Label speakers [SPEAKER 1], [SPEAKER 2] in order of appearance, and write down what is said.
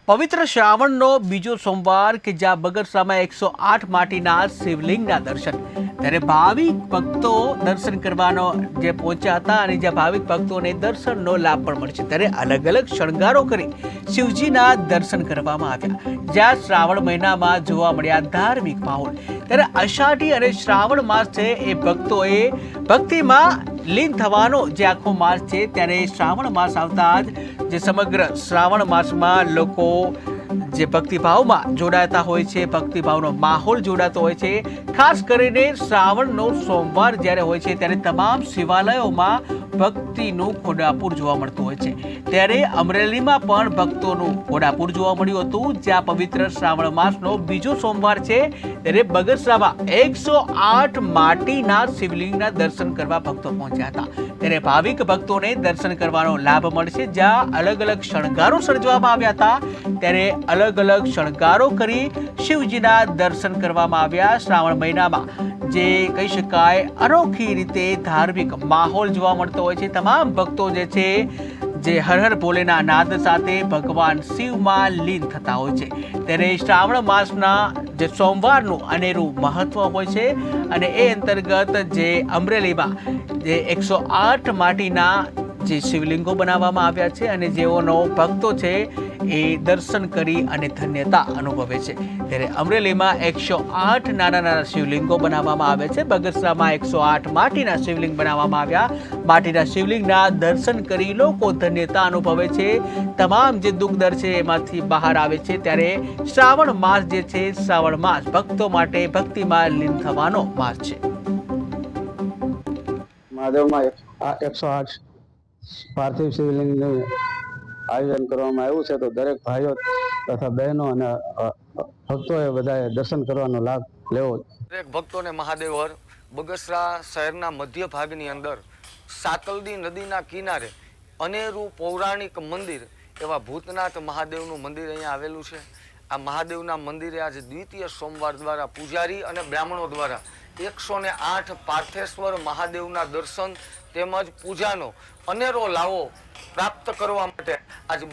[SPEAKER 1] પવિત્ર શ્રાવણનો બીજો સોમવાર કે જ્યાં બગસરામાં 108 માટીના શિવલિંગના દર્શન, ત્યારે ભાવિક ભક્તો દર્શન કરવાનો જે પહોંચ્યા હતા અને જ્યાં ભાવિક ભક્તોને દર્શનનો લાભ પણ મળશે, ત્યારે અલગ અલગ શણગારો કરી શિવજીના દર્શન કરવામાં આવ્યા. જ્યાં શ્રાવણ મહિનામાં જોવા મળ્યા ધાર્મિક માહોલ, ત્યારે અષાઢી અને શ્રાવણ માસ છે એ ભક્તોએ ભક્તિમાં લીન થવાનો જે આખો માસ છે, ત્યારે શ્રાવણ માસ આવતા જ જે સમગ્ર શ્રાવણ માસમાં લોકો જે ભક્તિભાવમાં જોડાતા હોય છે, ભક્તિભાવનો માહોલ જોડાતો હોય છે. ખાસ કરીને શ્રાવણનો સોમવાર જ્યારે હોય છે ત્યારે તમામ શિવાલયોમાં ભક્તિનું ઘોડાપૂર જોવા મળતું હોય છે. ત્યારે અમરેલીમાં પણ ભક્તોનું ઘોડાપૂર જોવા મળ્યું હતું. જ્યાં પવિત્ર શ્રાવણ માસનો બીજો સોમવાર છે ત્યારે બગસરામાં 108 માટીના શિવલિંગના દર્શન કરવા ભક્તો પહોંચ્યા હતા. ત્યારે ભાવિક ભક્તોને દર્શન કરવાનો લાભ મળશે. જ્યાં અલગ અલગ શણગારો સર્જવામાં આવ્યા હતા, ત્યારે અલગ અલગ શણગારો કરી શિવજીના દર્શન કરવામાં આવ્યા. શ્રાવણ મહિનામાં જે કહી શકાય અનોખી રીતે ધાર્મિક માહોલ જોવા મળતો હોય છે. તમામ ભક્તો જે છે જે હર હર ભોલેના નાદ સાથે ભગવાન શિવમાં લીન થતા હોય છે. ત્યારે શ્રાવણ માસના જે સોમવારનું અનેરું મહત્વ હોય છે અને એ અંતર્ગત જે અમરેલીમાં જે 108 માટીના જે શિવલિંગો બનાવવામાં આવ્યા છે અને જેઓનો ભક્તો છે એ દર્શન કરી અને ધન્યતા અનુભવે છે. ત્યારે અમરેલીમાં 108 નાના નાના શિવલિંગો બનાવવામાં આવે છે. બગસરામાં 108 માટીના શિવલિંગ બનાવવામાં આવ્યા. માટીના શિવલિંગના દર્શન કરી લોકો ધન્યતા અનુભવે છે. તમામ જે દુઃખ દર છે એમાંથી બહાર આવે છે. ત્યારે શ્રાવણ માસ જે છે, શ્રાવણ માસ ભક્તો માટે ભક્તિમાં લીન થવાનો માસ છે.
[SPEAKER 2] મહાદેવમાં 108 પાર્થિવ શિવલિંગનું આયોજન કરવામાં આવ્યું છે, તો દરેક ભાઈઓ તથા બહેનો અને ભક્તોએ બધાએ દર્શન કરવાનો લાભ લેવો.
[SPEAKER 3] દરેક ભક્તોને મહાદેવ હર બગસરા શહેરના મધ્ય ભાગની અંદર સાકલદી નદીના કિનારે અનેરું પૌરાણિક મંદિર એવા ભૂતનાથ મહાદેવનું મંદિર અહીંયા આવેલું છે. આ મહાદેવના મંદિરે આજે દ્વિતીય સોમવાર દ્વારા પૂજારી અને બ્રાહ્મણો દ્વારા 108 પાર્થેશ્વર મહાદેવના દર્શન તેમજ પૂજાનો અનેરો લાવો પ્રાપ્ત કરવા માટે આજે